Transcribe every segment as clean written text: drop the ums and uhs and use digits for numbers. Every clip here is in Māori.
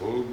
Lolo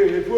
Maria,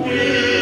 Ui,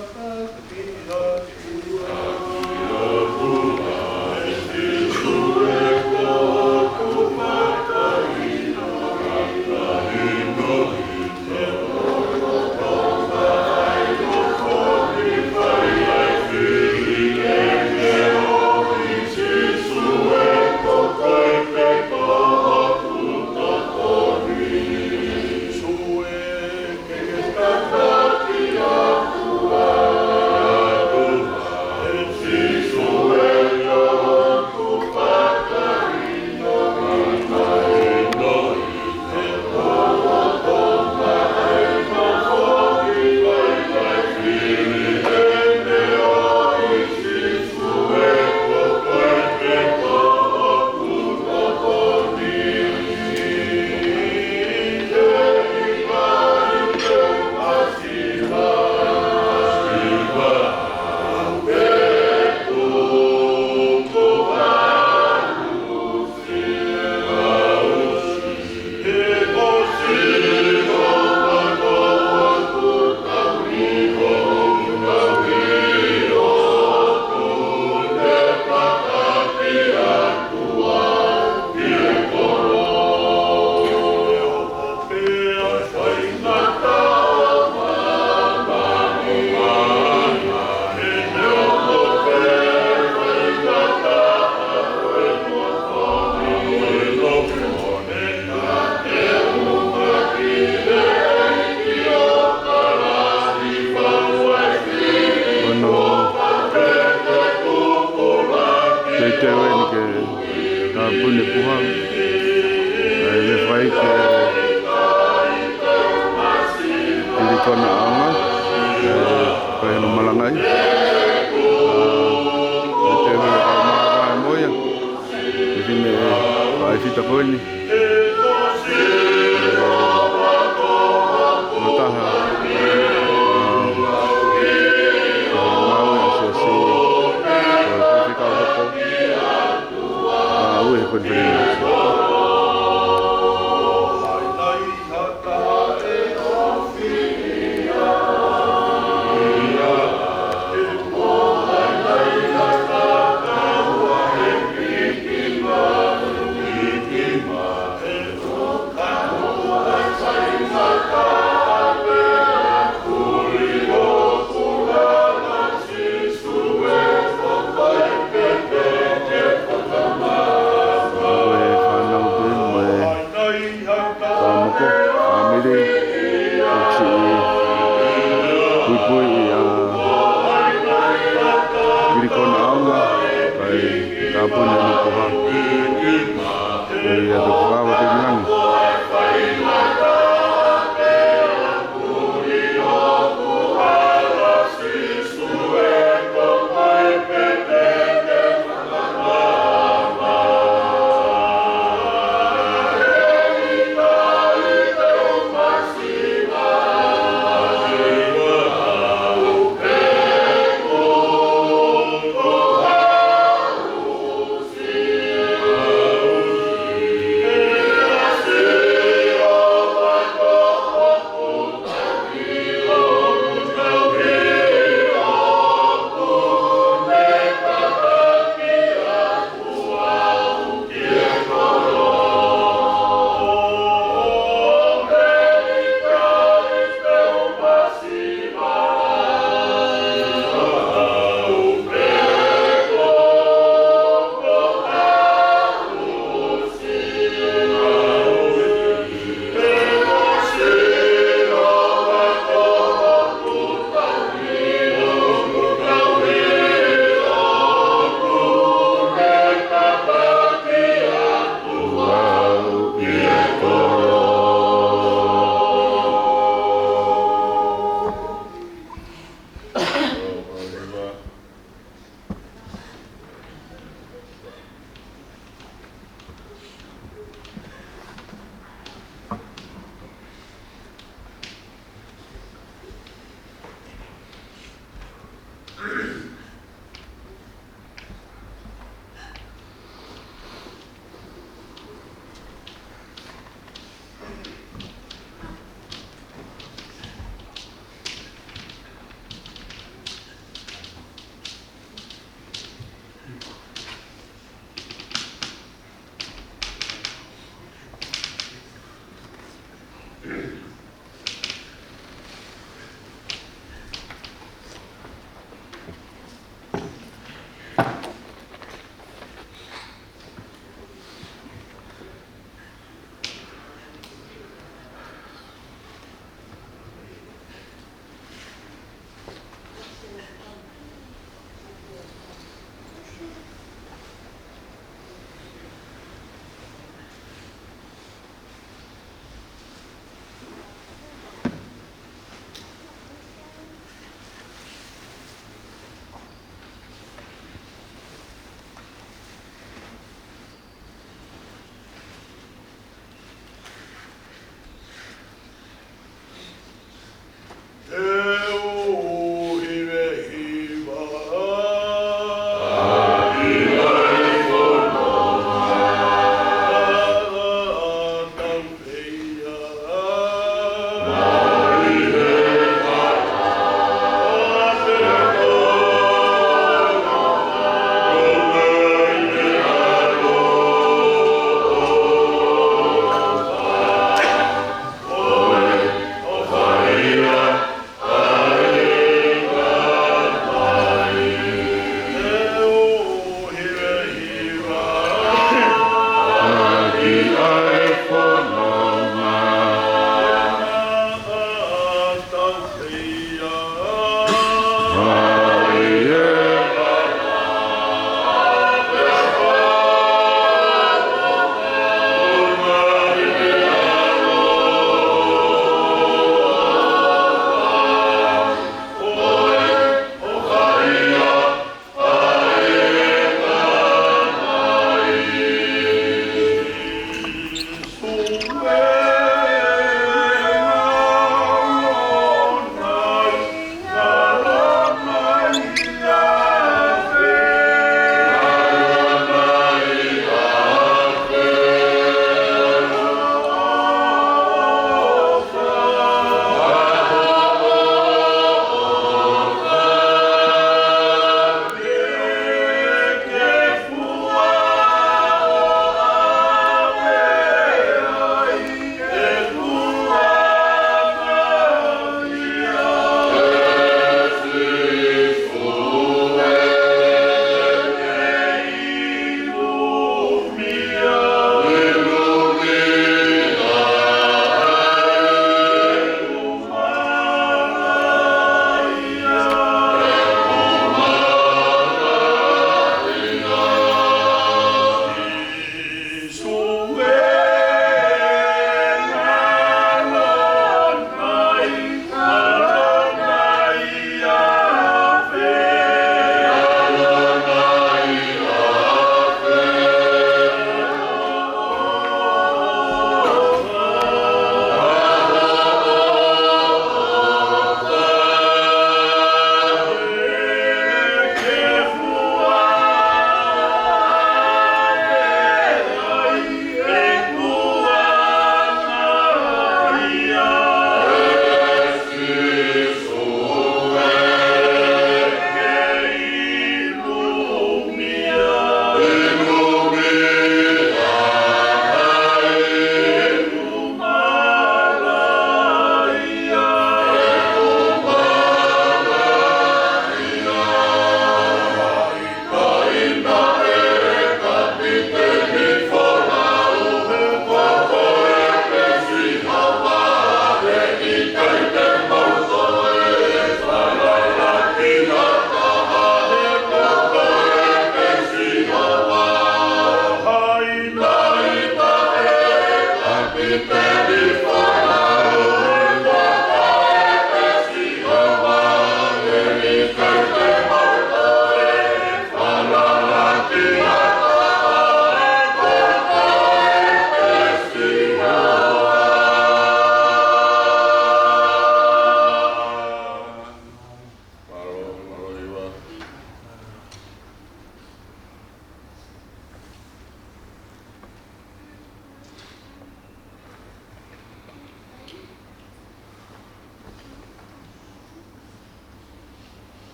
Amen.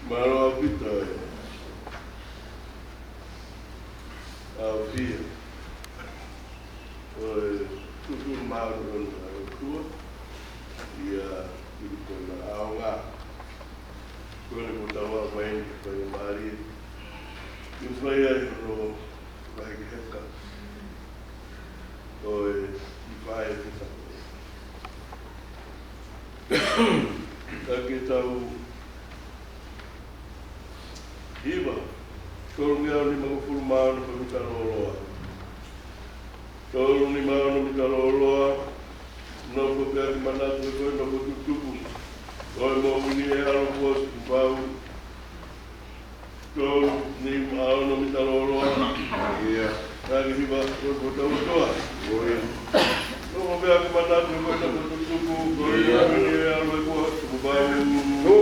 Maro a vitória. A via. Tudo mal na tua. E a aula. Quando eu estava bem, foi o marido. E os maiores não vai recar. Oi, vai aqui está o Iba. Colonial ni mga fulmano pa mikaloloa. Tolo ni mga mikaloloa. No pagkat manat ko no pagtutupo. Oi mo ni alo pos pau. Tolo ni mga no mikaloloa. Iya. Lagi Iba ko tawa. Oi. No pagkat manat ko no pagtutupo. Oi mo ni alo pos pau. No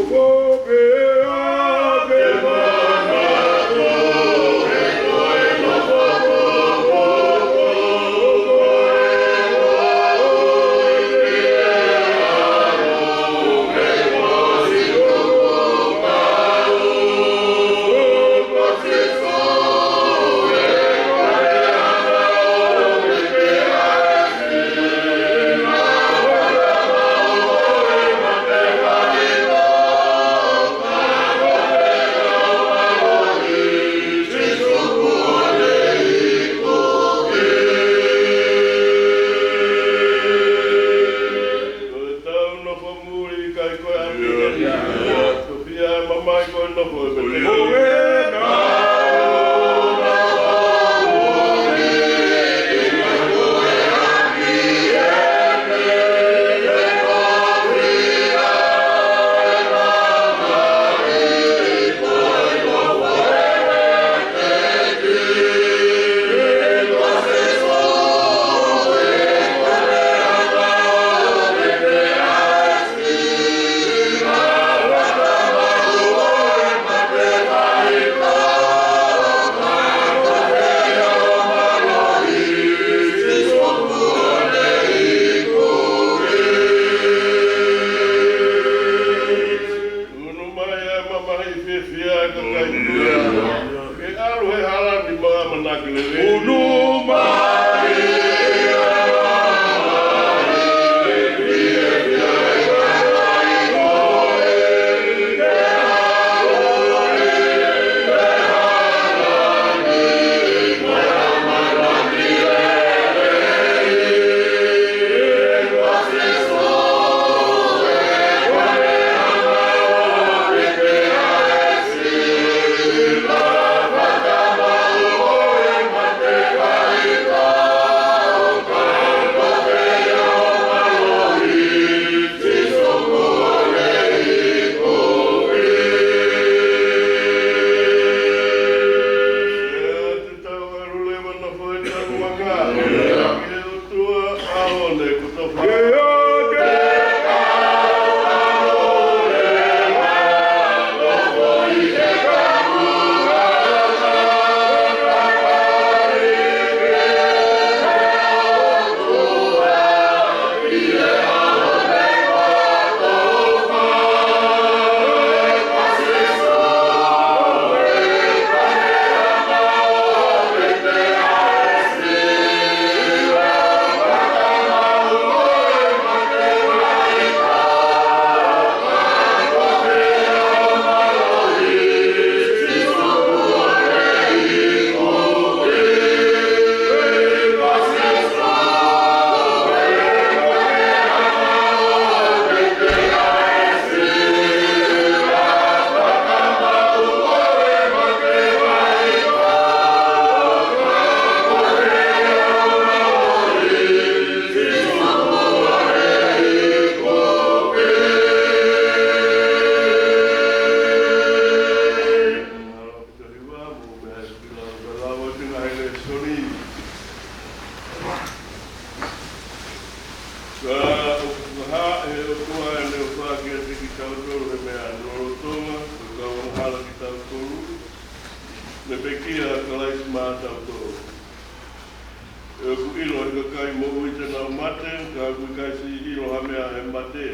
e ku ilo e kai mo ui te nau mate, ka ku kai si ilo hamea e mate.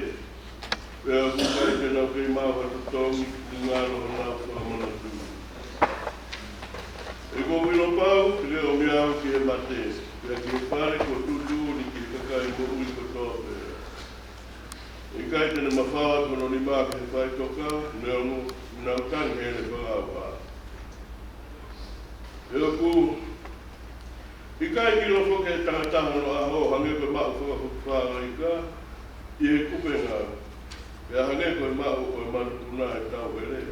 E ku kai te nau kei mawa te tongi ki ngaro nau whamana tu. E ko ilo pau, te leo miau ki e mate. E ki e pare ko tutu ni ki kakai mo ui ko tope. E kai tene mawhawa kono ni maa ke whai toka, neo nau tangi e le whakawha. E ku, i kai ki lo foke e tangataha no aho, hange koe maa whakawhara i ka, i he kupe ngā. E hange koe maa o e manu puna e tau here.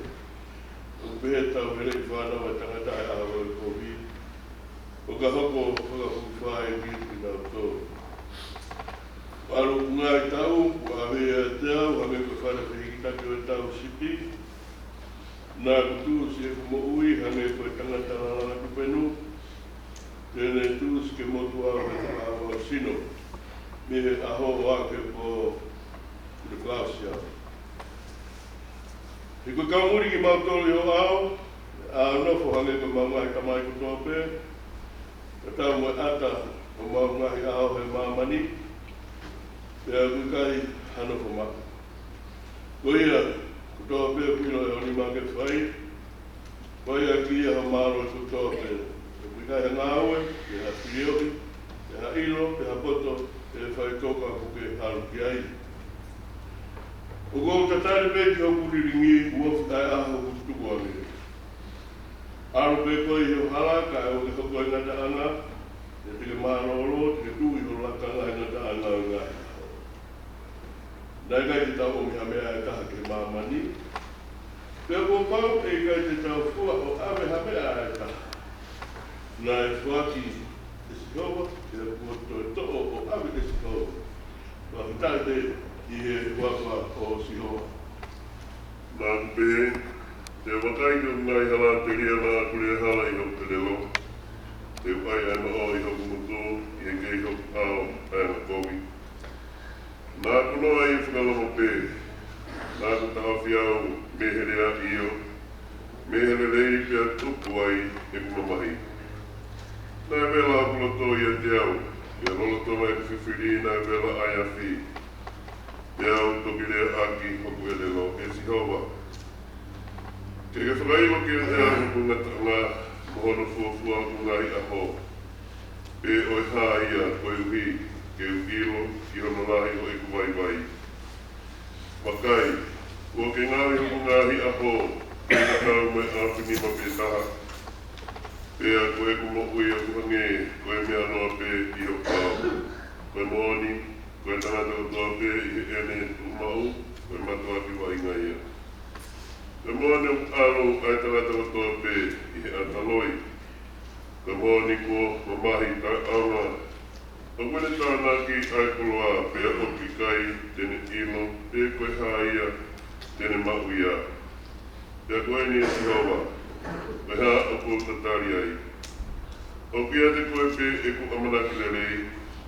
O pehe tau here i whanau e tangataha e aho e kohi. O ka hoko whakawhara e ki nau tō. Aro kunga i tau, a hea e te au, hange koe whare whihikitaki o e tau sipi. Nā kutu si e kumo ui, hange koe tangataha lana kupenu. Tēnei tūs ke motu au e tāwa sino. Me he aho wake po le klausia. I koe kaumuri ki mautoli o au, a nofo hange koe maungahi tamai kutope. Ka tau mo ata o maungahi au he mamani. Pea koe kai hanofo maka. Koe ia kutope pilo e oni make whai. Koe ia ki ia ha maro e kutope. Kai ha ngāue, ke ha whirioi, ke ha ilo, ke ha poto, ke whai toka kuke haru ki ai. O kou tatare pe ki hau kuriringi uofu tai aho kutuku ame. Aro pe koe i hau hala, ka e o ke hoko i ngata anga, e te ke maroro, te ke tui ho lakanga i ngata anga o ngai. Nai kai te tau o mi hamea e taha ke mamani. Pea ko pau e kai te tau fua o ame hamea e taha. Nā e whaki e sikoa, e kuoto e to'o o awe e sikoa. Nā whitare i he waka o sihoa. Nā kupehe, te wakai o ngai hala te ria nā kure hala i hoku te relo. Te uai ai ma o i hoku motu, i he kei hoku ao ai ma kowi. Nā kunoa i whakalomo pē, nā kutawhi au meherea io, mehere rei pia tupu ai e kumamahi. Nā vela apulato i a te au, i a roloto mai whiwhiri nā vela ai a whi. Te au toki rea aki hoku e lelo e sihowa. Ke ke whakailo ki a te au hoku ngata ngā mohono fuafua ku ngai aho. Pe oi hā ia koe uhi, ke ukilo ki hono lahi o e kuwaiwai. Wakai, ua ke ngāri hoku ngāhi aho, ke kakau mai awhini ma pe taha. Pea koe kumo ui a kuhange, koe mea noa pe i o pāu. Koe mooni, koe tangata katoa pe i he ene umau, koe matua ki wa inga ia. Koe mooni o alo ai tangata katoa pe i he ataloi. Koe mooni ko mamahi kai auna. O kwene tāna ki ai kuloa pea oki kai tene ilo, pe koe haia tene mau ia. Pea koe ni e sihowa. Me ha o ko tatari ai. O kia te koe pe e ku amanaki le rei,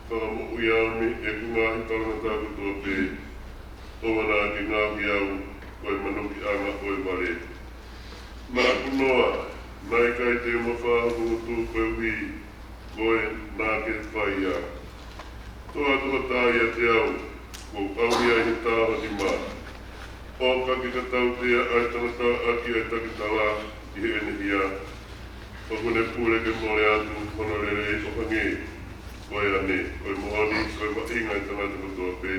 whaka mo ui aumi e ku ngāhi tarana tāku tua pe, o wana ki ngāhi au, koe manuki anga koe ware. Nā kunoa, nai kai te umawhahu o tū koe ui, koe nā ke whai a. Toa toa tāi a te au, ko auhi ai he tāha ni mā. O kaki ka tau tea ai tanata aki ai takitala, i he ene hia. O kune pūre ke mole atu honorere o hange. Koe ane, koe mohoni, koe wainga i tanata katoa pe.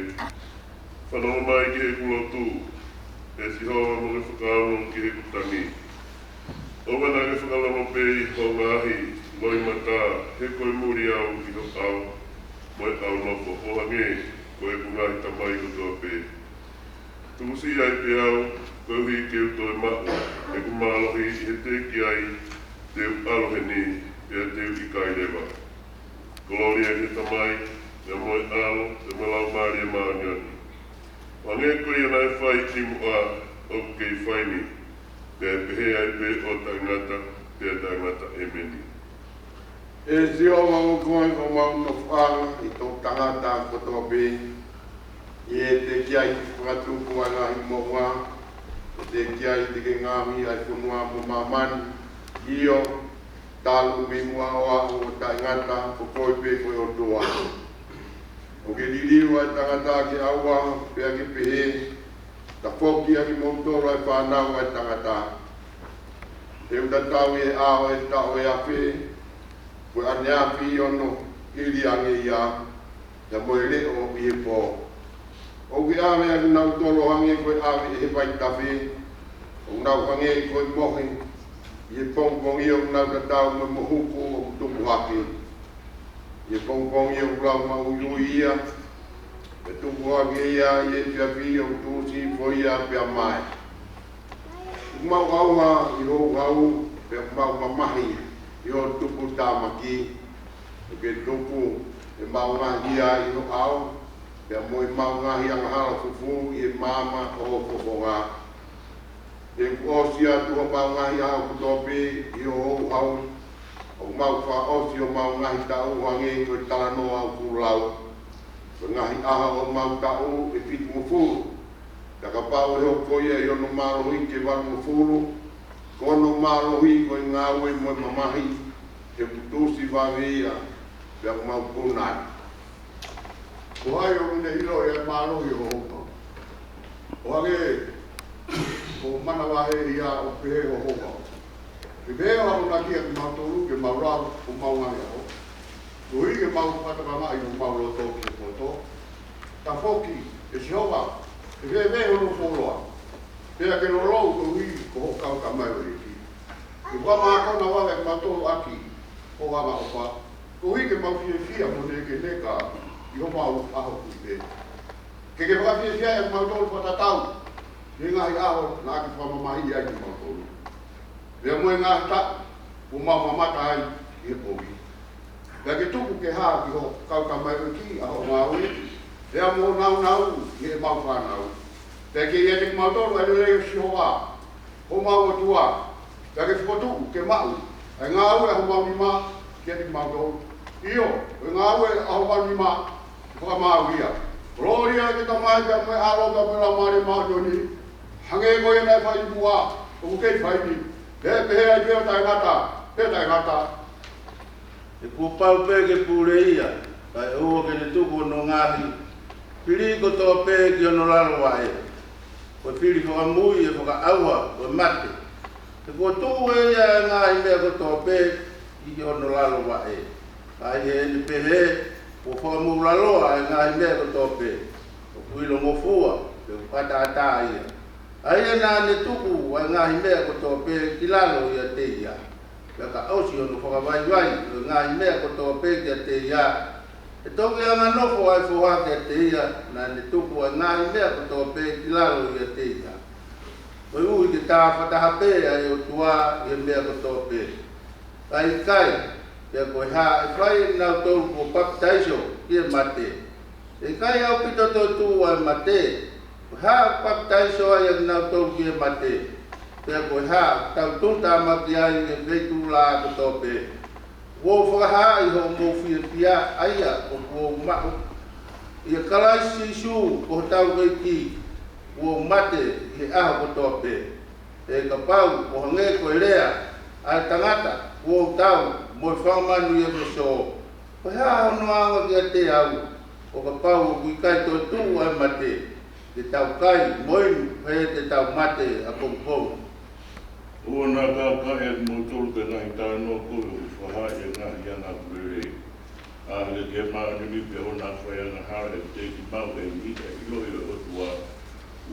Whanau mai ki he kulo tū. E si hoa mo ke whakauno ki he kutangi. O wana ke whakalamo pe i ho ngahi, loi mata, he koe muri au ki ho au. Moe au nofo, o hange, koe ku ngahi tamai katoa pe. Tumusi ai pe au, koe hui ke uto e mao, e ku mālohi i he te ki ai, te alohe ni, e te i kai rewa. Kolori e he tamai, e moe alo, e melau maari e maaniani. Wange koe ia nai whai i mua, o kei whai ni, te pehe ai pe o taingata, te taingata e meni. E zio wangu koe ko mauna whanga, i tō tangata kotoa pe, i e te kia i whakatuku ana i moa, te kia i te ke ngāmi ai whunua mo mamani, i o tālu mi mua o aho o tai tangata ko koi pe ko o tua. O ke liliu ai tangata ki aua pe aki pehe ta foki aki motoro ai whanau ai tangata. Te utatau e awa e tau e afe ko ane afi ono ili ange ia ya moe leo i e po. O ki awe aki nau tolo hange ko awe e he pai tafe o nau hange ko i mohi i e pongpong i o nau tatau me mohuku o tupu haki. I e pongpong i o lau mau ui ia e tupu haki ia i e fiafi o tusi fo ia pia mai. Mau aua i ho au pe mau mamahi i o tupu tamaki o ke tupu e mau ngahi ia i ho au pe mo i mau ngahi ang hala fufu i e mama o fofonga e kuosia tu ho mau ngahi au kutopi i ho au o mau fa osi o mau ngahi tau wangi ko talano au kulau ko ngahi aha o mau tau e fitu mufu Taka pau e hoko ia i ono marohi ke wangu furu, ko ono marohi ko i ngāwe mo mamahi, e putusi wāwe ia, pia kumau punai. Ko hai o mine hilo e marohi o hoka. O age, ko mana wahe ia o pehe o hoka. Ke pehe o hao nakia ki mau toru, ke mau rau, o mau ngai ao. Ko i ke mau patakanga i o mau roto ki o koto. Ta foki, e si hoa, e ve ono foloa. Pea ke no rou ko hui ko ho kau ka mai o iki. Ke wha maa kona wawe ke matoro aki o wama o wha. Ko hui ke mau fia mo ne ke neka i ho mau aho kui pe. Ke whaka fia e matoro patatau. Ni ngahi aho na aki whamamahi ai ki matoro. Pea mo e ngahi ta o mau mamata ai i e powi. Pea ke tuku ke haa ki ho kau ka mai o iki aho maui. Pea mo nau i e mau whanau. Pea ke ia te mautoro e leo si hoa. Ho mau o tua. Pea ke whotu ke mau. E ngā ue ho mau ni ma ki te mautoro. Io, e ngā ue ho mau ni ma whaka mau ia. Roria ke tamai pea moe aloka me la mare mautoni. Hange koe nei whai mua. O kei whai ni. Pea pehe ai pea tai ngata. Pea tai ngata. E kupau pe ke pure ia. Kai ua ke ne tuku no ngahi. Piri ko tō pē ki ono lalo wae. Ko piri whaka mui e whaka aua, ko mate. Te ko tō e ia e ngā i mea ko tō pē ki ono lalo wae. Kai e ni pehe, ko whaka mu laloa e ngā i mea ko tō pē. Ko kuilo mo fua, pe kata ata ia. Ai e nā ne tuku e ngā i mea ko tō pē ki lalo ia te ia. Pe ka ausi ono whaka vai vai, e ngā i mea ko tō pē ki a te ia. E toki anga nofo ai fuha ke te ia, na ne tupu ai ngāhi mea ko tō pē ki lalo i a te ia. Oi ui ke tā whataha pē ai o tua i a mea ko tō pē. Kai, pia koe hā e whai nau tōru ko papitaiso i a mate. E kai au pito tō tū ai mate, koe hā papitaiso ai a nau tōru ki a mate. Pia koe hā tau tūta maki ai e veitu lā ko tō pē. Wo whakaha i ho mō whia aia o kua mahu. I a kalaisi su ko tau kei ki wo mate i aho ko tōpe. E ka pau o hange koe rea a tangata wo tau mo whamanu i a whaso. Ko hea hono anga ki a te au o ka pau o kui kai tō tū ai mate. Te tau kai moinu hei te tau mate a pongpong. Ua nā kākai e mō tōru te ngahi tā no koe o whaha e ngahi ana kurere. Ahele ke maa nimi pe ho nā whai ana hara e te ki mau e mita i lohi o tua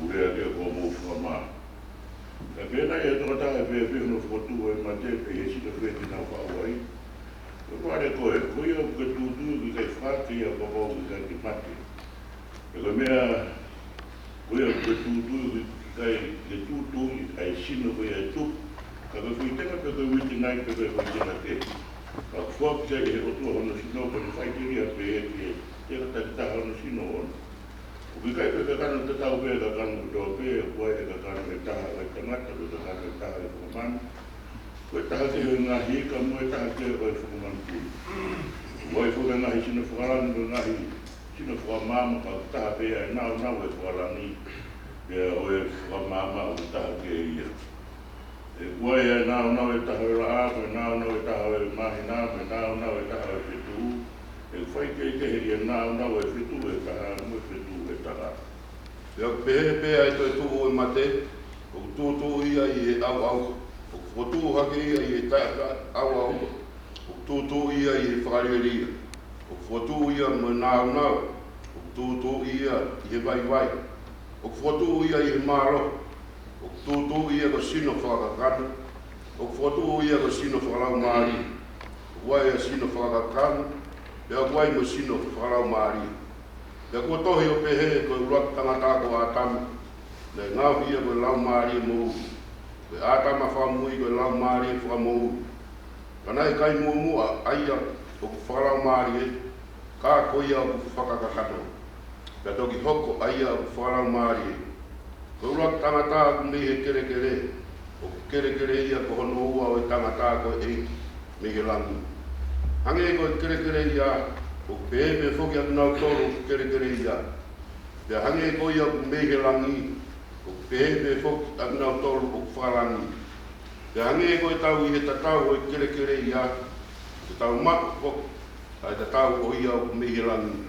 urea ke ko mō whamā. Ka pēnā e tōta e pē whihono whotu e ma te pe he sina wheti nā whaawai. Ka whare koe, koe au ka tūtū ki kai whāki a papau ki kai ki mate. E ka mea koe au ka tūtū ki kai ke tūtū i kai sino koe e tū. Ka whi tenga pe koe witi nai pe koe whi tenga te. Ka whuak te e otua hono sino koe ni whaitiri a pe e ki e tera takitaha hono sino hono. O ki kai pe kano te tau pe ka kano ki tō pe e koe e ka kano e taha e tangata pe ka kano e taha e whakamanu. Koe taha te hoi ngā hika mo e taha te hoi whakamanu pūri. Koe whuka ngahi sino whakarani ko ngahi sino whakamama ka taha pe e nao e whakarani. Pea oe whakamama o taha ke ia. E koe e nao e taha e raa, e nao e taha e mahi nā, e nao e taha e fai ke ria na o fitu e ka mo fitu e tara. Ya pe ai to tu o mate o tu ia I au o tu hake ia I ta au o tu ia I whakareria o tu ia mo o tu ia I vai o tu ia I maro o tu ia ko sino whakakana o tu ia ko sino whakalau maari wai a sino whakakana ya wai mo sino whakalau maari ya ko tohi o pehe ko urak tangata ko atamu le ngau ia ko lau maari mo le atama whamui ko lau maari whakamu kanai kai mua aia o ko whakalau maari ka ko ia o whakakakato ya toki hoko aia o whakalau maari ko urak tangata ko mihe kere o kere ia ko hono ua o tangata ko mihe langu hange ko kere ia o pepe foki atu nau toro kere ia. Te hange ko ia o mehe langi, o pepe foki atu nau toro o whalangi. Te hange ko I tau I he tatau o kere ia, te tau mako foki, ai te tau o ia o mehe langi.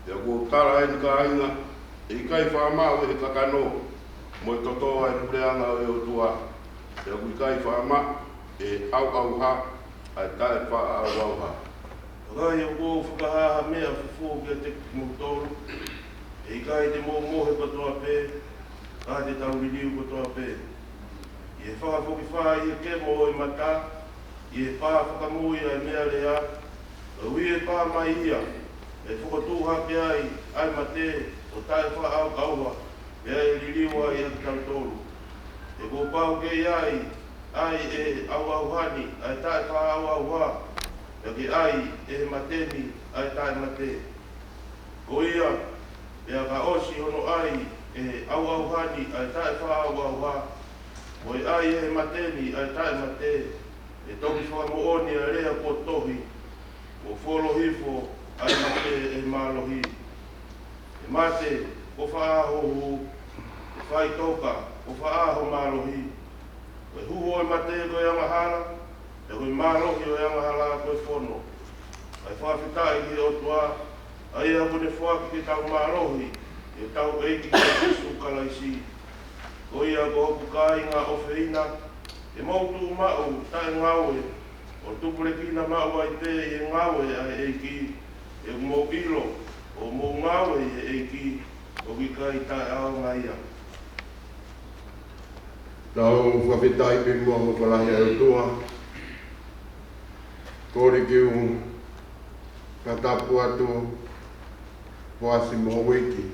Te ko tara e ka ainga, I kai whaamau e he kakano, mo I totoa e pureanga e o tua. Te ko I kai whaamau e au ha, ai tae wha au ha. Gai o ko whakahaha mea fufu kia te mokotoro. E kai te mohe katoa pē, ka te tau riliu katoa pē. I e whakafoki wha I e ke mo I mata, I e pā whakamui ai mea rea, ui e pā mai ia, e whakatū hake ai mate o tae wha au kauha, e ai riliu ai atu tau tolu. E ko pau ke ai e au hani, ai tae wha au ha, Yaki ai e mateni ai tae mate. Ko ia, ea ka osi hono ai e au hani ai tae wha au ha. Ko ai e mateni ai tae mate. E toki whakamooni a rea ko tohi. Ko wholohifo ai mate e malohi. E mate ko whaaho hu. E whai toka ko whaaho malohi. Ko huho e mate ko ia mahala. E koe mārohi o yanga hala koe whono. Ai whawhitai ki o tua, ai a kone whaki ki tau mārohi, e tau eiki ki Jesu kalaisi. Ko ia ko hoku kāinga o whina, e mautu mau tae ngaue, o tupure kina mau ai te e ngaue ai eiki, e mo ilo, o mo ngaue e eiki, o ki kai tae ao ngaia. Tau whawhitai pe mua mo whalahi au tua. Kore ki un katapu atu poasi mo wiki.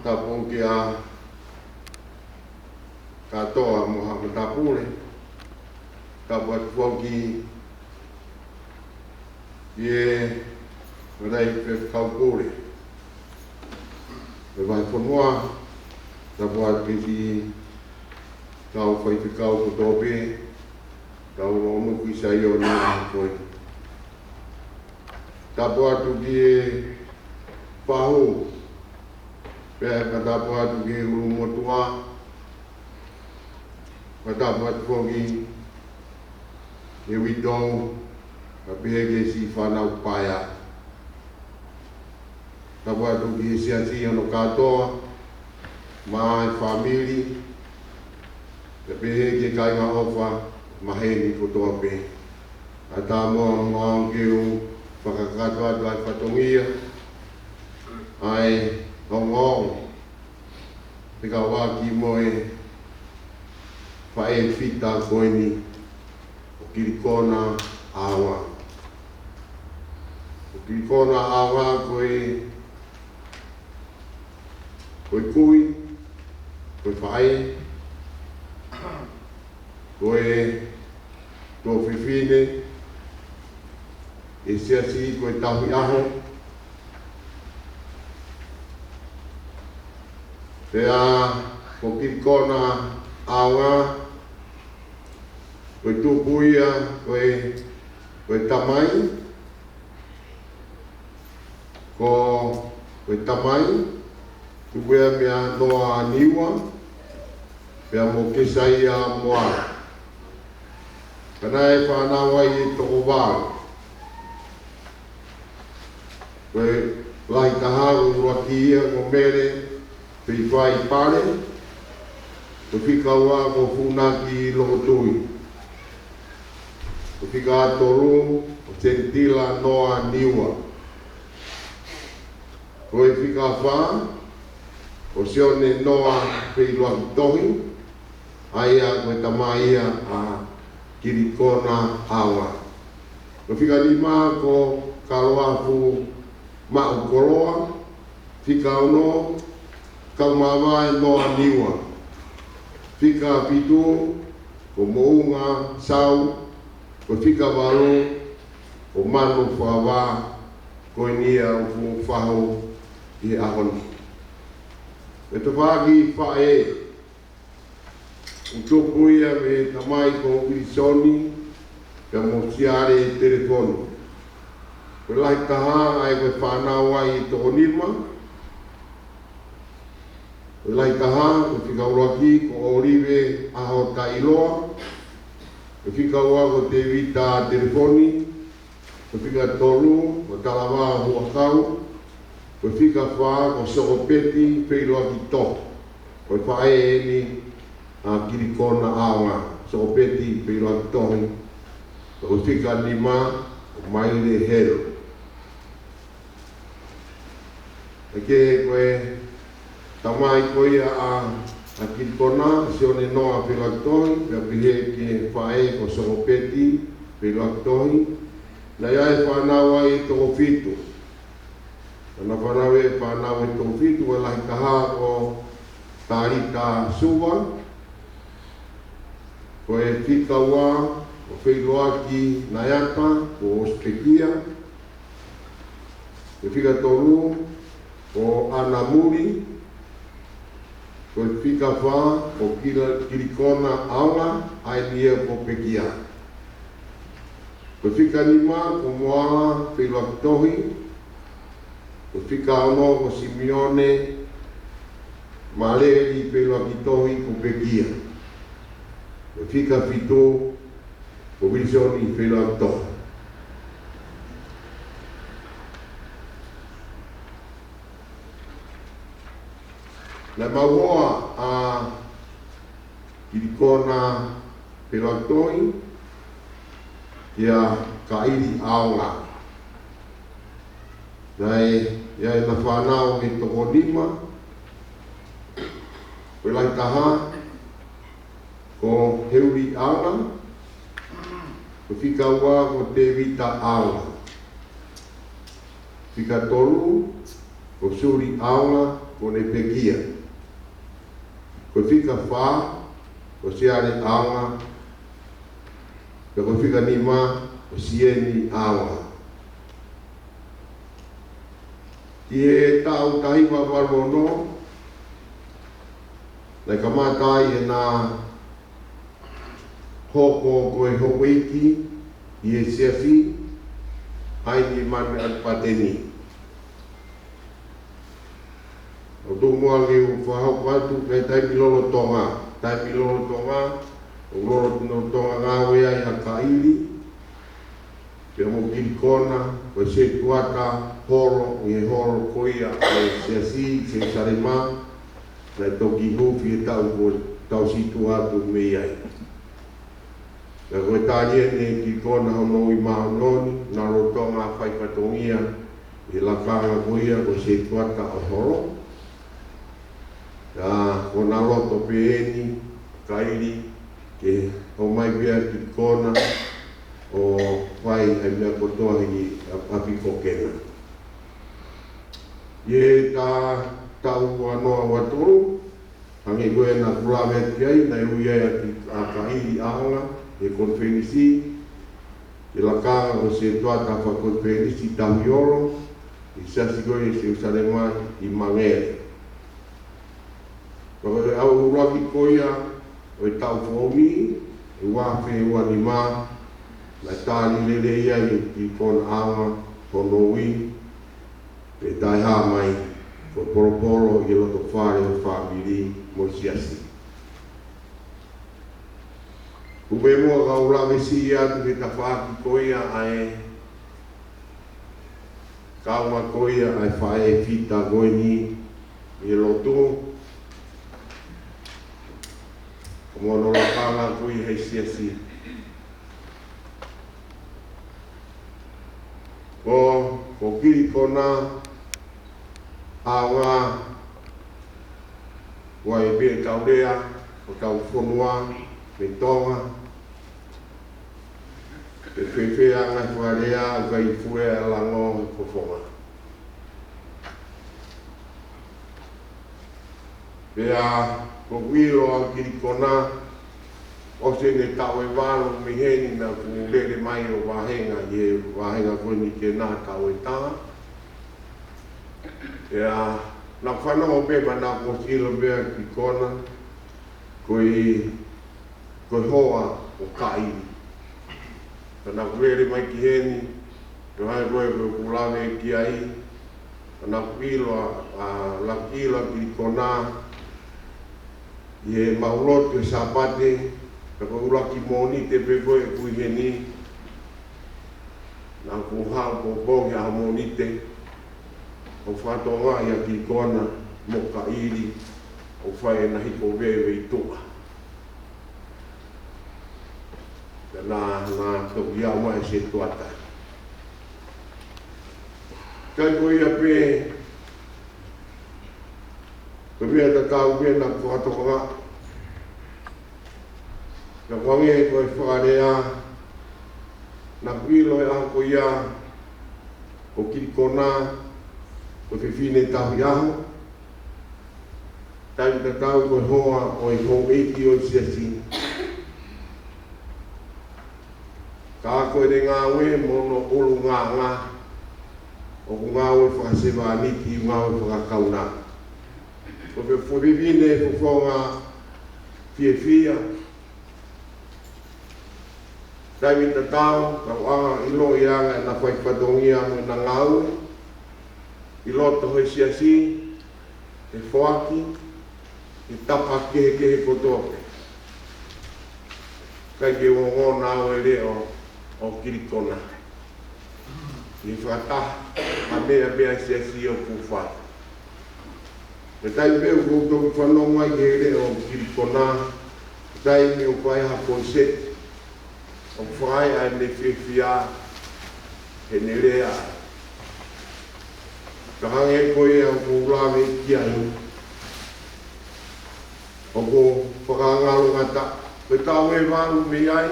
Tapu ki a katoa mo hama tapure. Tapu atu waki ye rei pe kaukore. Me vai whanua tapu atu ki tau whaipikau ko tope. Tau romo ki sa i o nā koe. Tapu atu ki e whahu. Pea ka tapu atu ki e uru motua. Ka tapu atu koki e witou. Ka pehe ke si whanau paia. Tapu atu ki e siasi ano katoa. Maa e whamiri. Ka pehe ke kainga ofa. Maheni ko toa pe. A tā moa ngāo ki u whakakato atu ai whatongia. Ai ngāo. Tika waki moe whae whita koeni o kirikona awa. O kirikona awa koe kui, koe whae, koe tō whiwhine, e siasi koe tahi aho. Pea ko kirikona awa, koe tūpuia, koe tamai, koe tamai, tupuia mea noa niwa, pea mo kesaia moa. Kanai whanau ai e toko wāu, koe lai taharu roaki ia ko mere pei whai pare, ko whika ua ko whunaki loko tui. Ko whika atoru o Sentila Noa Niua. Koe whika wha, o Sione Noa pei roaki tohi, aia koe tamaia a Kirikona Awa. Ko whika lima ko Karoafu Maukoroa, whika ono Kaumawai Noa Niua. Whika pitu ko Mounga Sau, ko whika waro o Manu Whawa, ko nia o whaho i ahoni. E te whagi whae, o tōku ia me tamai ko Wilisoni, ka mo siare telefonu. Ko lai taha ai koe whanau ai i tō nima. Ko lai taha ko whikauraki ko oriwe aho tailoa. Ko whikaua ko te vita telefoni. Ko whikatolu ko talawa huakau. Ko whikawha ko sokopeti whiloaki to. Ko whae eni a Kirikona Awa. Sokopeti whiloaki tohi. Ko whikalima ko maile hero. Eke koe tamai koe a Kirikona, Sione Noa Whilaktohi, pia pihe ke whae ko Sokopeti Whilaktohi. Na iai whanau ai toko whitu. Na whanau e whanau e toko whitu, e lahi taha ko Tarita Suwa. Ko e whikaua, ko Whiloaki Nayata, ko Ostekia. Ko whikatolu, ko Anamuri, ko whikawha, ko Kirikona Awa, ai nia ko Pekia. Ko whikanima, ko Moala, Whiloaki Tohi, ko whikaono, ko Simeone, Maleri, Whiloaki Tohi, ko Pekia. Ko whikawhitu, ko Wilisoni, Whiloaki Tohi. Na maua a Kirikona Whiloaki Tohi ia kairi aonga. Nai ia na whanau e toko lima. Koe lai taha ko heuri aonga. Ko whikaua ko te vita aonga. Whikatolu ko suri aonga ko ne Pekia. Ko whika wha, ko siare aonga, ko whika nima, ko sieni aonga. I e tau tahiwa warono, nei ka mātai e nā hoko koe hokoiki, i e sefi, ai ni mane at pateni. O tō mua le o whahau watu kai taipilolo tonga. Taipilolo tonga, o loro tino tonga ngāwe ai ha kairi. Pia mo Kirikona, ko se tuata horo, i e horo koia, e se asi, se sarema, na toki hufi e tau ko tau situ atu mei ai. Ka koe tāria ne Kirikona hono i mahononi, na rotonga whaipatongia, i lakanga koia, ko se tuata o horo. Ko nā roto peeni, kairi, ke o mai pia Kirikona, o whai ai mea kotoa i apiko kena. Ie tā tau anoa watoru, hangi koe nā kurawe kiai, nai ui a kairi aonga, e konfenisi, i lakanga o se tuata wha konfenisi tahioro, i sasi koe se usarema i mangere. Ko e au uraki koia, o e tau whomi, e wafe ua ni mā, na tāli lele ia i kona awa, kono ui, e tai hā mai, ko poroporo i roto whare o whamiri mo siasi. Ube mua ka urawe si atu ke ta whaaki koia ai kaunga koia ai whae fita goini i lotu. Mono la kanga kui hei siasi. Ko kiri kona awa wai be kaurea o tau whonua me tonga e whewhea ngai wharea gai fue lango ko whonga. Pea ko wiro a kiri kona o se ne tau e walo me heni na ku lere mai o wahenga ye wahenga koni ke nā tau e tā. Ea na whanau o pepa na ko silo mea ki kona koi hoa o kai. Na ku lere mai ki heni no hai koe koe kulawe ki ai na wilo a la kila ki kona ye maulotu sapate ka ulaki moni te pepo e kui heni na ku hao ko bongi a moni te o whatonga ia ki kona mo ka iri o whae na hiko wewe i toa na toki au mai se tuata kai ko ia pe ko mea ta kau mea na whakatokonga na wange ko e whakarea na kuilo e ako ia o kirikona o whiwhine tahi aho tai ta kau ko e hoa o e hong eiti o siasi ka ko e ngā ue mono olu ngā o ngā ue whakasewa aniki ngā ue whakakauna o pe whiwhine whonga fia tai ta tau ka wanga ilo ianga na whai whadongia na ngau i loto hoi siasi e whoaki i tapa kehe kotoke kai ke wongo nao e leo o kirikona i whata a mea siasi o kuwha e tai meu kotoke whanonga i he leo o kirikona tai me o whai hapon o whae a ne whiwhia he ne rea. Ka hange koe au kōlawe ki ai. O ko whakangaro ngata. Koe tau e wāru me ai.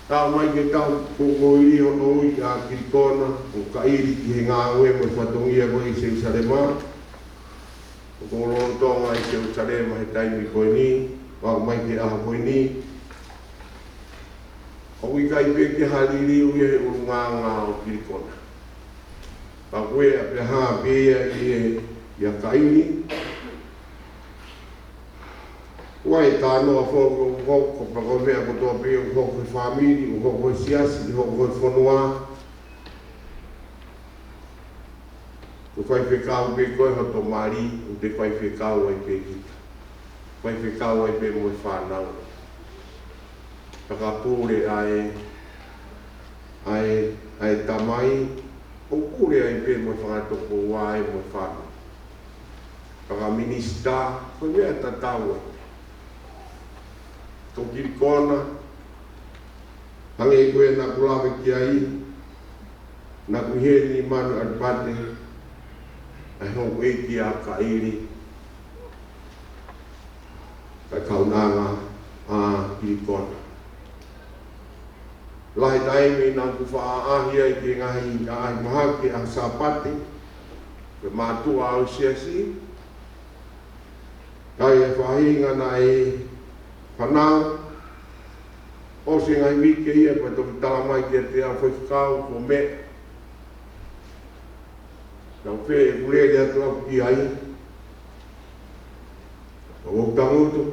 Tau mai ke tau koko iri o noi a kirikona. O ka iri ki he ngā ue mo whatongia koe i Jerusalema. O ko lontonga i Jerusalema he taimi koe ni. Wau mai ke aha koe ni. O i kai pe ke hariri ue o ngā o kirikona. Pa koe a pe haa pēia i a kairi. Ua e tānoa whoko hoko pa koe mea kotoa pe o hoko i whamiri, o hoko i siasi, o hoko i whanua. Ko whai whekau pe koe hoto mari, o te whai whekau ai pe kita. Whai whekau ai pe mo i whanau. Pure ai tamai o kure ai pe mo whakatoko wai mo whanu. Paka minista ko mea tatau ko kirikona hange koe na kulawe ki ai na kuheni manu adpate ai hongo eiki a ka iri ka kaunanga a kirikona. Lai taimi nā ku whaaahia i te ngahi ai mahake a sapate ke mātua au siasi kai e whahinga na e whanau o se ngai wike ia pa toki tala mai ki a te a whaikau ko me nau whee e kurere atu au ki ai o tangutu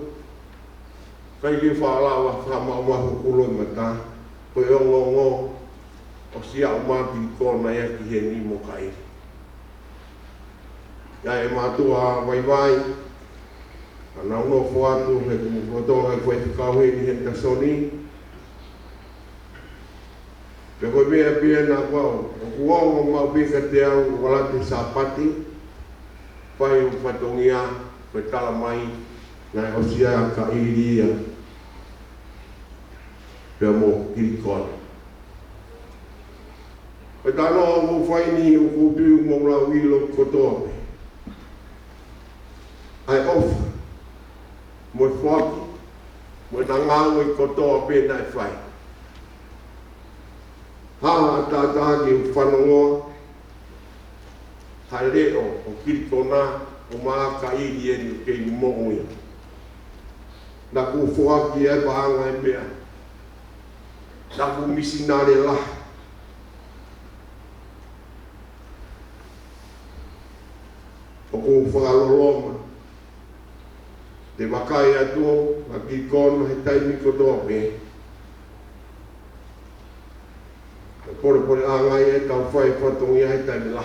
kai ke whaalawa whamau kulo mata ko e ongo o sia o mati kona ia ki he ni mo kai. Ia e mātua vai, ana uno whoatu he kumu kotoa e koe te kauhe ni he tasoni. Pe koe mea pia na wau, o kuongo mau pika te au wala te sapati, pai o patongia, pe tala mai, nai o sia ka iria, pe mo kirikona. Pe tano o whaini o kutu mo la wilo kotope. Ai ofa, mo whaki, mo nangau i kotope nai whai. Haa tātāki o whanongoa, ha leo o kirikona o maa ka iri eni kei mo'oia. Na ku whuaki e paanga e mea, na ku misinare lahi. O ku whakaloloma, te makai atua, a kirikona he taimi kotope. Pore angai e tau whai whatongi ai taimi la.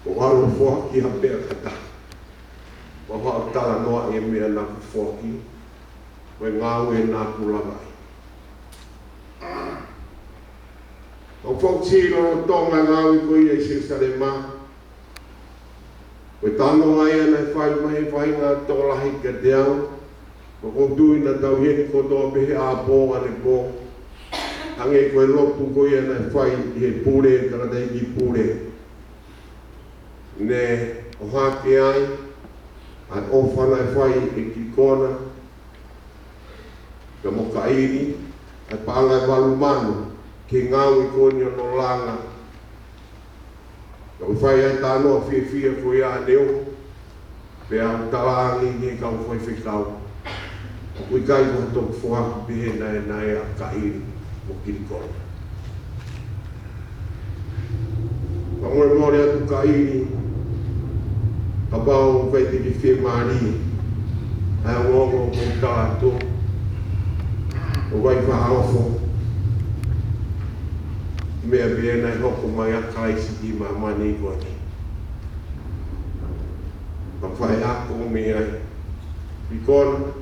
O alo whaki ha mea kata. O hao tala noa e mea nā ku whaki. Wai ngāu e nā ku lamai. O whautiro o tonga ngāu i koe e se sare mā. Wai tano ai ana e whai ngā tōlahi ka te au. O kōtui na tau heni kotoa pehe a pō ane pō. Ange koe lopu koe ana whai i he pūre, tarata i ki pūre. Ne o hake ai, ai ofana e whai e ki kona, ka mo ka iri, ai paanga e walu manu, ke ngau i koni o no langa. Ka whai ai tānoa fia koe a neo, pe au talangi ni kau whai whikau. Koe kai koe tōku whaku pihe nai a ka iri. O kirikona. Ka ngore mōre atu ka iri, ka pāo kai te ki whi maari, ai ngongo o tāto, o wai whaharofo, mea bea nei hoko mai a kaisi ki ma mani kone. Ka whai ako me ai, kirikona,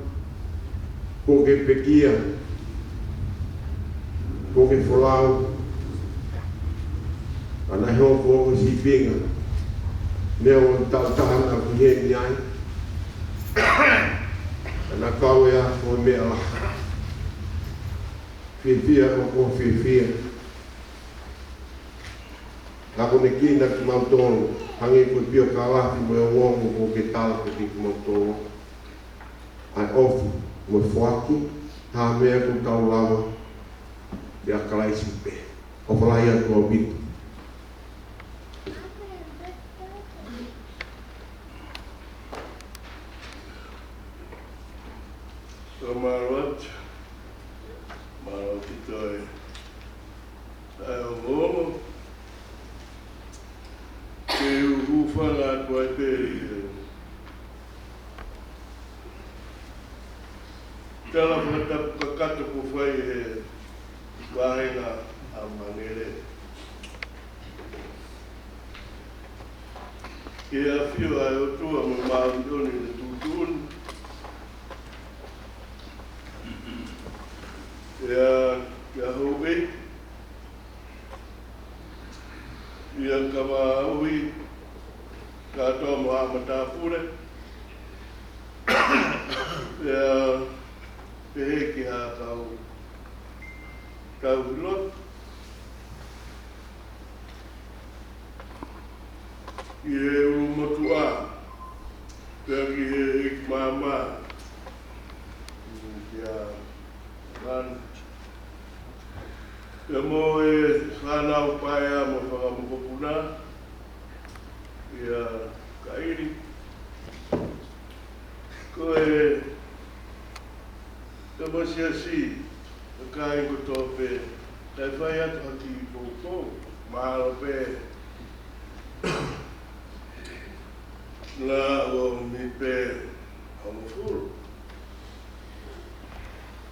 ko ke pekia, ko ke wholau, ana hoko o si pinga, neo o tautahana ku heni ai, ana kawe a ko mea la, whiwhia o ko whiwhia. Ako ne kina ki mautono, hangi koe pio ka lahi mo e ngongo ko ke tala ko ki mautono, ai ofu mo whaki, ha mea ko tau lawa, de a kalai sipe, o palai atu o bitu. So marot itoi, ai o momo, ke uhufanga kua peri. Tala whakata ku whai he wāhinga a mangere. Ke a whio ai o tua mo mautoni le tutun. Ke a houwe. Ia ka maui katoa mo a matapure. Pehe ki ha kau hilot. I e umotua. Pea ki he ikmama. Ki a man. Pea mo e whanau paia mo whakamukopuna. Ki a kairi. Ko e ka masia si, ka kai ko tope, tai whai atu haki i kōkō, mahalo pē. Nā o mi pē hongo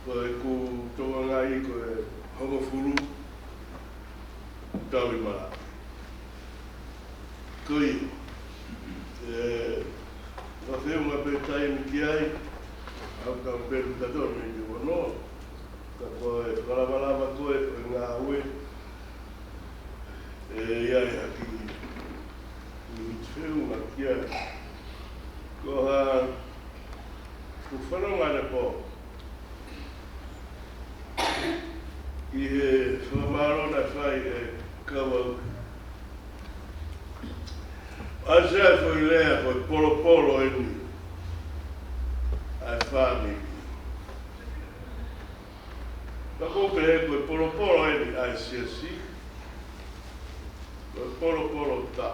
Ko e ku toa ngai ko e hongo furu, tauri mara. Kui, ka whewunga pē tai mi ki ai, au ka peru katoa me ki wano. ka koe whakalamalama koe o ngā ue iai haki ni tū ngā kia ko ha ku whanonga ne po I he whamarona whai kawau Asea foi lea foi polo eni ai whāni Tako pehe koe polo eni ai siasi koe polo ta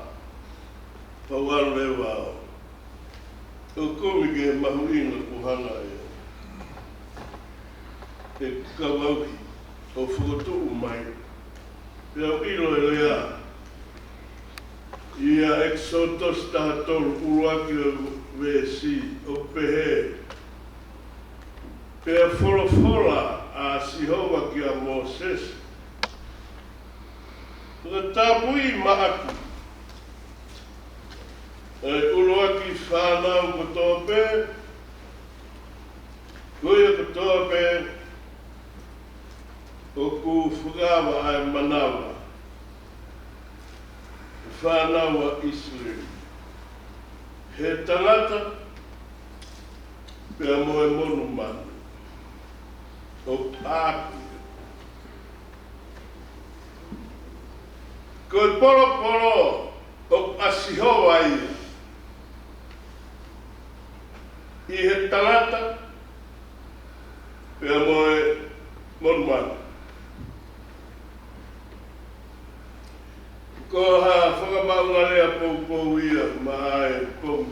Pauaru e wao O komi ke mahuina kuhanga e kawauki o whukotuu mai Pea ilo e lea Ia exotos taha tolu uruaki o vesi o pehe. Pea wholofola a Sihova ki a Moses. Tua tāpui maaku. Uruaki whanau kotoa pe. Kuia kotoa pe. O ku whukawa ai manawa. Whānaua Israel. He tangata, pia moe monu manu. O āku. Koe polo o asihoa ia. I he tangata, pia moe monu manu. Ko ha whakamaunga lea pou ia ma ai pou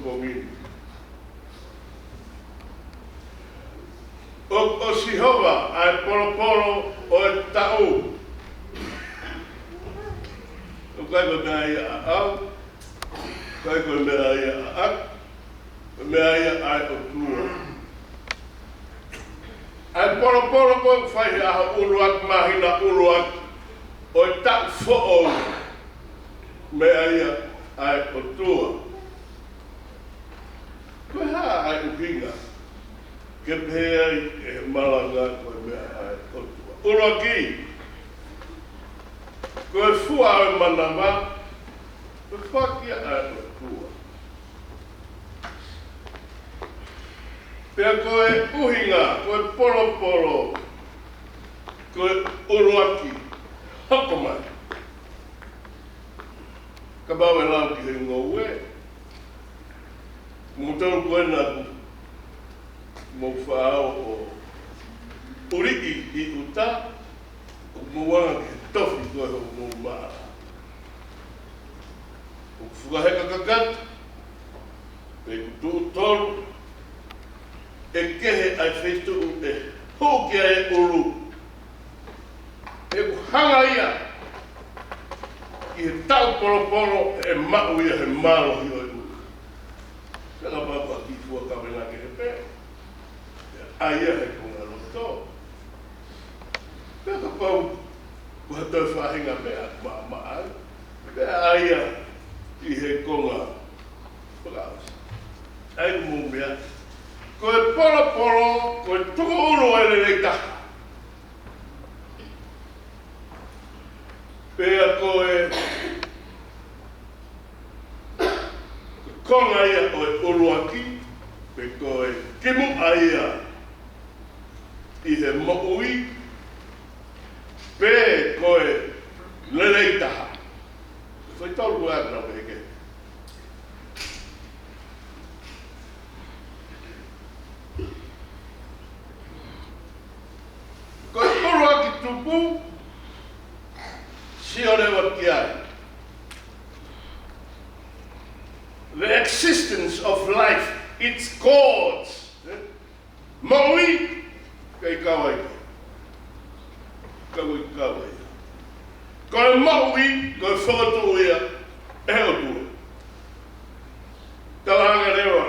O Sihova ai polo o e tau. O kai koe mea ia a au, kai koe mea ia a ak, mea ia ai o tua. Ai polo koe whai aha uruak mahina uruak o e tau fo'o. Mea ia ai o tua. Koe haa ai uhinga. Ke pēa e malanga koe mea ai o tua. Uroki. Koe fua au manama. Koe whakia ai o tua. Pea koe uhinga. Koe polo. Koe uroaki. Hakomai. Ka bawe lau ki he ngoue. Mutau koe nā mou whaao o uriki I uta, o mouanga ki he tofi koe ho mou maa. O whukaheka kakata, e kutu tolu, e kehe ai whetu e hōkia e uru. E kuhanga ia, I he tau polo e mau ia he malo hi oi uka. Saka papa ki fua kawena ke he pē. Aia he konga roto. Saka pau kua tau whahinga mea maa. Pea aia I he konga whakaos. Ai mō mea. Koe polo, koe tuko uro e rei taha. Pea koe konga ia o e uruaki, pe koe kimu aia I he mo'ui, pe koe lelei taha. Whai tauru koe ātana pe heke. Koe uruaki tupu, The existence of life, its cause. Maui, kei kawai. Kawai. Koe maui, koe whakatu ia, e otua. Talanga rewa,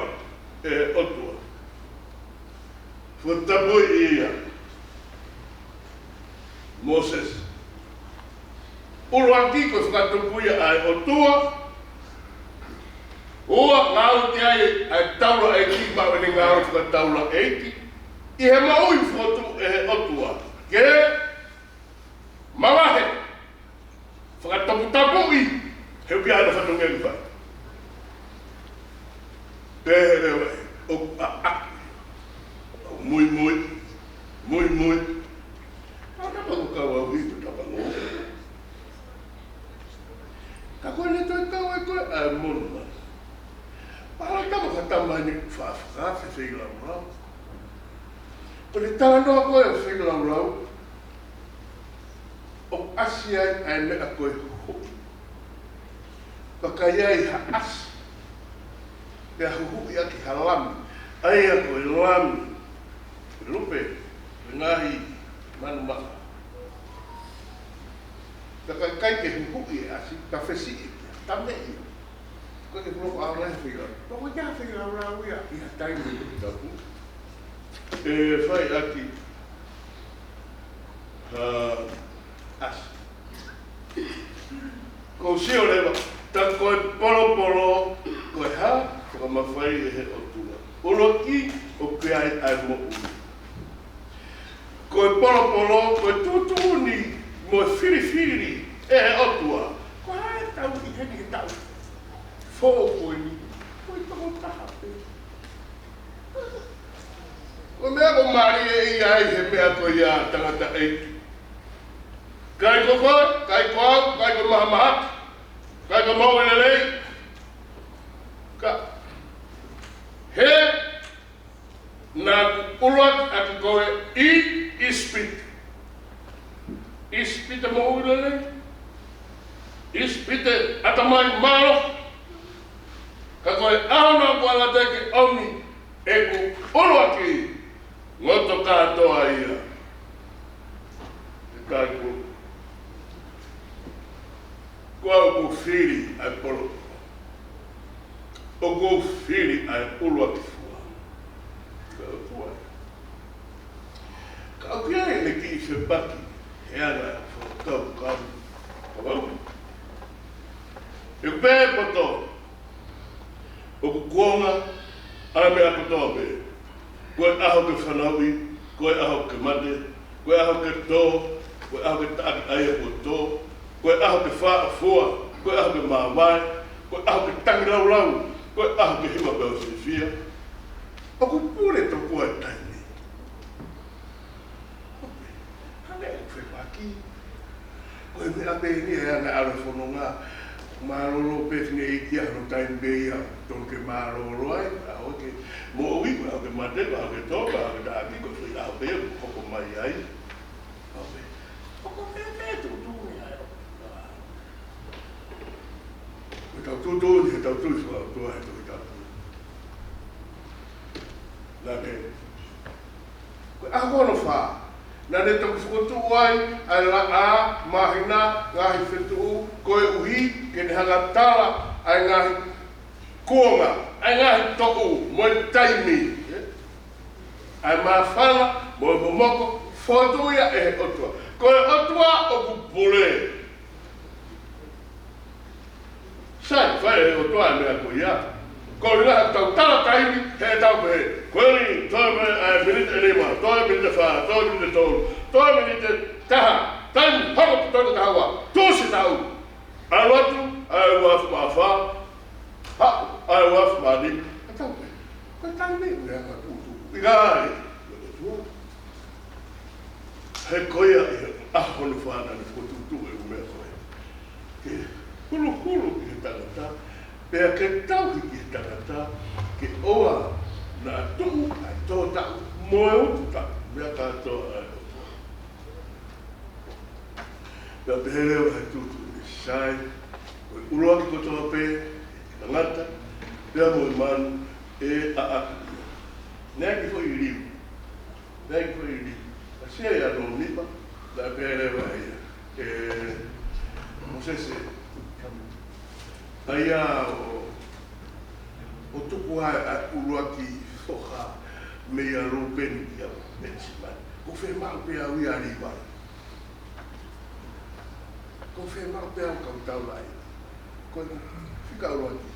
e otua. Whatapui ia. Moses. Uruaki koe whakatu ia ai otua. Ua ngāu te ai taura eiki, mawe ni ngāu tika taura eiki. I he maui whotu e he otua. ke mawahe whakataputapu i heu ki ana whatungengi whai. Pēhere wai, o aki, o mui. Ana pangu kau au hitu tapangu. Ka koe ne toi kau e koe ai monu mai. Pala tamo katama ni whaafaka, whi rau. O le tanga noa koe o whi rau. O asi ai mea koe hui. Pakai ai ha asi. Pea huhui aki ha lami. Ai a koe lami. Lupe, ngahi manu maka. Taka kai ke huhui e asi, ka whesi e kia. Tame i. Koe ke puloko au lai whira. Toko kia whira rau ia. Iha taimi i tapu. E whai aki. Asi. Ko sio lewa. Ta koe polo. Koe ha. Koe mawhai e he o tuna. Uloki o ke ai mo ui. Koe polo. Koe tutuni. Mo whiri. E he o tua. Koe hae tau i heni tau. Fōkoe ni. Koe toko taha pe. Koe mea ko mari e i ai he mea koe ia tangata eiki. Kai ko koe, kai ko au, kai ko mahamahaki, kai ko mau lelei. Ka he na ulat ati koe i ispit. Ispite mau lelei. Ispite atamai malo. Ka koe auna kuala teke oni e ku uruaki ngoto katoa ia. Kai ko Kau ko whiri ai polo. O ko whiri ai polo ati fua. Kau tua. Kau kia e ne ki i whipaki. He ana e whakatau kau. Kau. E pē poto. O ko kuonga. Ai mea kotoa pē. Koe aho ke whanaui. Koe aho ke mate. Koe aho ke tō. Koe aho ke taaki aia ko tō. Koe aho ke whaafua, koe aho ke mawai, koe aho ke tangilau, koe aho ke hima pēo whiwhia. O ku pūre tō kua e taini. Hane e whepaki. Koe mea pēni e ane ara whanonga. Maroro pētine i kia no taini pēia, tōn ke maroro ai, aho ke mo ui, aho ke mate, aho ke tōka, aho ke tāki, koe whi aho pēo, koko mai ai. Koko pēpē tō tūne ai. Tau tutu ni tau tutu wa tua he tui tatu. Nake. Koe ahono wha. Nā ne tau whukotu ai, ai la a, mahina, ngahi whetu, koe uhi, ke ne hanga tala, ai ngahi kuonga, ai ngahi toku, moe taimi. Ai mawhala, moe momoko, whotuia e he otua. Koe otua o kupule. Sai, whae o toa mea ko ia. Ko ina tau tala taimi, he tau me. Koe toi me ai minute enima, toi minute wha, toi minute tolu, toi minute taha, taimi, hoko tonu tahawa, tūsi tau. Ai watu, ai wafu ma wha, haku, ai wafu ma ni. Ka tau me, koe taimi mea ka tūtu. Igai, he koea i ahonu whana ni whotūtu e umea koe. Hulu ki he tangata, pēr ke tauhi ki he tangata, ke oa nā tuhu ai tō tau, moe utu tau, mea kātoa ai o. Pēr pehereo hai tūtu ni sai, koe uroa ki kotoa pē, tangata, pēr moe manu, e a aku. Nea ki hoi riu, nea ki hoi riu, a sea ia no nipa, nā pehereo hai, Mosese, Aia o tuku ai a urua ki whoha mea rōpeni ki au Bensiman. Ko whē mau pe au i ariwa. Ko whē mau pe au kautau lai. Ko whika urua ki.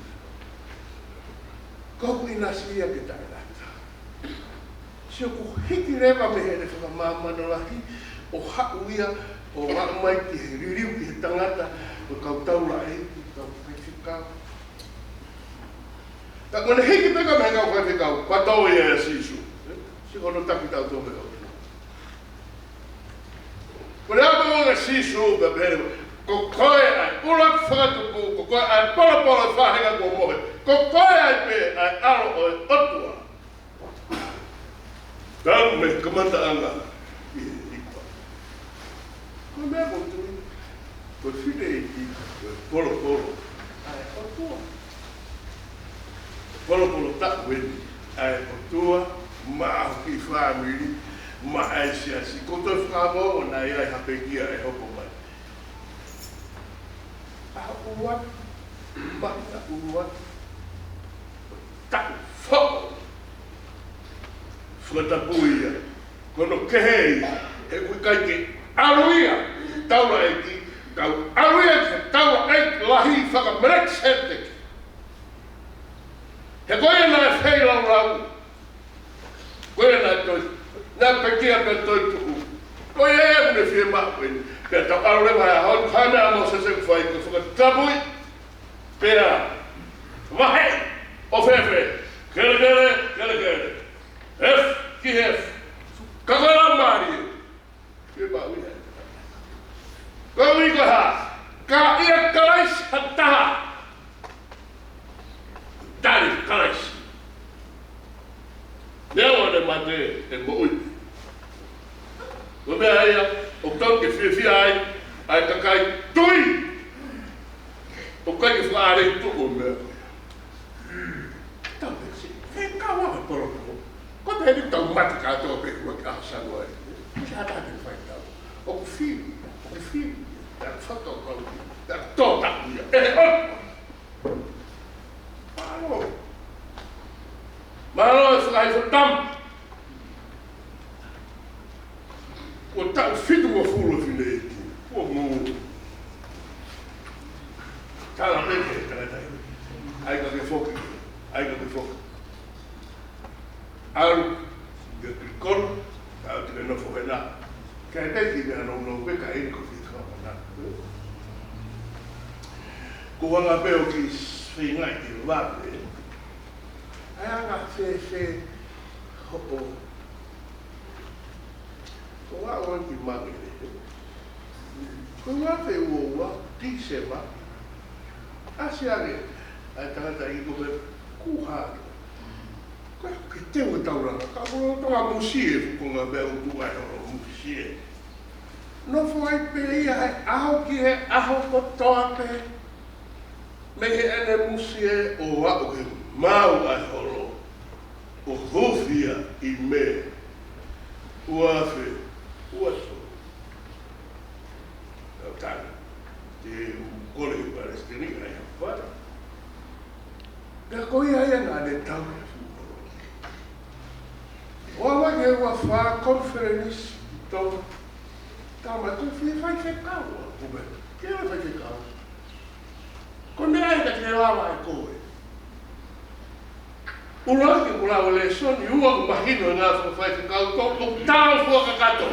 Ko ku inasi ia ke tai rata. Sio ku hiki rewa me here whaka māmano lahi. o hau ia, o wā mai ki he ririu ki he tangata, o kau taura e, kau whaiwhikau. Ta kone hiki peka me kau whaiwhikau, patau e a sisu. Si kono taki tau tō me kau. Kone apa o sisu ka pere, ko koe ai, urak whakatuku, ko koe ai polo whahenga kua mohe, ko koe ai pe ai aro o e otua. Tau me kamata anga i ikwa. Ko mea ko tui, ko whine i ki, ko polo, ai otua. Polo taku eni, ai otua, maa ki whamiri, maa ai siasi. Ko toi whakamo o nai ai hapekia e hoko mai. Uat, mata uat, taku whako. Whatapuia, kono kehei, e kui kai ke aruia, taura e ki, kau aruia ke taura e lahi whakameret seteki. He koe nai whei lau rau, koe nai toi, nā pekia pe toi tuku, koe e une whie makoeni, pia tau arurewa hea hon, kāne amo se se kwhai, ko whakatapui, pia, wahe, o whewhe, kere, F, ki F. Kakala mari. Ke ba ui hai. Ka ui ko ha. Ka ia kalais hataha. Tari kalais. Nea wane mate e mo ui. Ko mea aia, o tau ke whiwhia ai kakai tui. O kai ke whaare tuku mea. Tau me si, he kawa poro. Ko te heri tau mati ka tō pe kua ki ahasango e. Ki hata te whai tau. O ku whiri, te whakau kau ki, te tō taku ia. Opa! Maro e whakai whatam. O tau whitu o furu whine e ki. O mō. Tala peke e taratai. Aika ke whoki. Au, ke kikono, au te no whawena. Kai teki mea no peka e ko whitu hapana. Ko wanga peo ki whingai ki wape. Ai anga whe hopo. Ko wā ki magere. Ko wape uoua, tisema. Asi ane, ai tangata i ko me kuhari. Ke te o tauranga, ka koro tonga musie, ko ngā mea utu ai o musie. No whai pe ia hai aho ki he aho kotoa pe. Me he ene musie o wao he mau ai horo. O hofia i me. Uafe, uaso. Au tana. Te kore i Palestini ai hawhara. Ka koi ai ngā ne taure. Oa ke ua wha conference tō tāma ko whai kau a kube. Ke ua whai kau. Ko nea ika te rawa e koe. Ura ke kura o le soni ua ku mahino ngā whai kau tō o tāo fua kakato.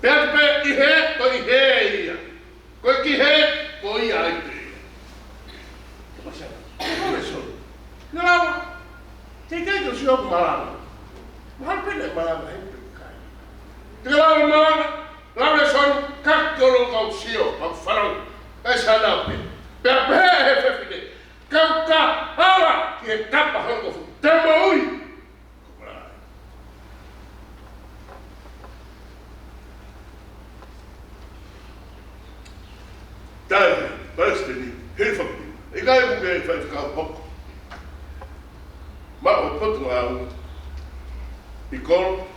Pea te pe i he, ko i he ia. Ko ki he, ko i ai te ia. Ko masana, ko le soni. Nā rawa, te kei to si oku marama. Mahal pene marama hempe kai. Te lawa marama, lawa son kakolo kau sio, kau wharau, kai sanape. Pea pehe he whewhine, kau ka hawa ki he tapa hongo fu, te maui. Tai, Palestini, he whakti, e kai muke e whaiwhikau poko. Ma o potu au, I koro,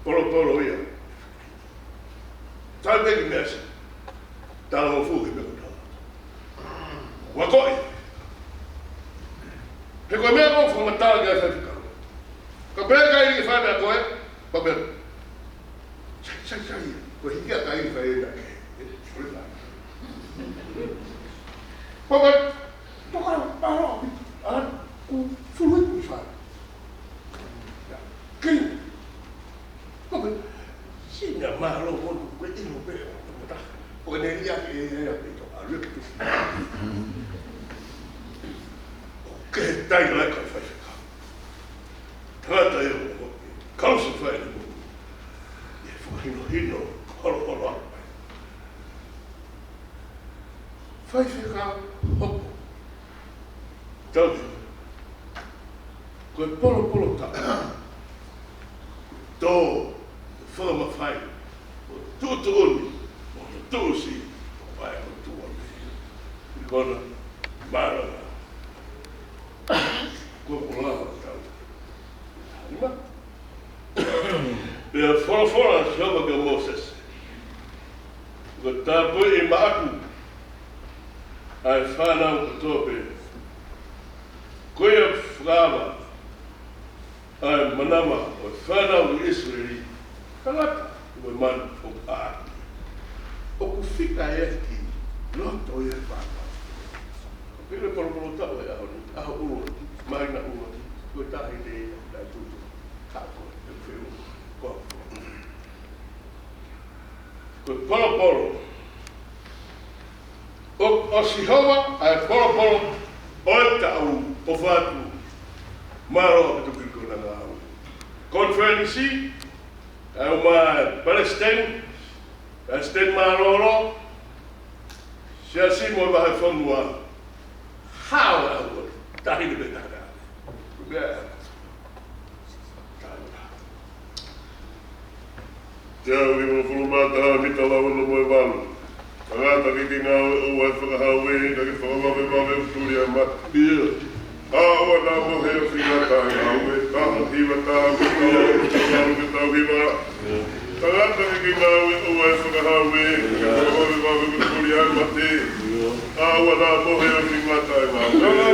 polo ia. Tai peki mesa, tala mo fuhi me kutala. Wakoi. He koe mea kong whangatala kia whaiwhikau. Ka pēka i ki whai mea koe, pa mea. Sai, koe hiki a kai whai e nake. Kore whai. Pa mea, toka paro, ku fului ku whai. Kei, Singa malo mo ko ino pe mata. O ne ria ke e pe to a lu ke. Ke tai la ka fa. Trata eu. Causa fa. E foi hino holo. Fai ficar hopo. Então, com polo tá. Tô, fama fai. Tudo, sim. Vai, tudo. Quando mara. Como lá, tá. Be fora chama que Moses. Gota boi maku. Ai fana o tope. Koia frava. Ai manama o fana o Israeli. Kalata o man o a. O que fica é que não tô ia papa. Pelo por tá a o mais na o que tá ideia da tudo. Capo, eu fui o copo. Polo. O Sihoa ai polo oita o vatu maro tu kiko na ngau. Conference ai uma Palestine maroro se assim mo vai fonua how tá indo bem tá. Tiago i mo fulmata vitala no mo valo. Agata ki nga o fa hawe ka ki fa ma turia ma. Awa na mo he figata hawe ka hi wata ko ta viva. Agata ki nga o fa hawe ka ma turia ma te. Awa na mo he figata hawe.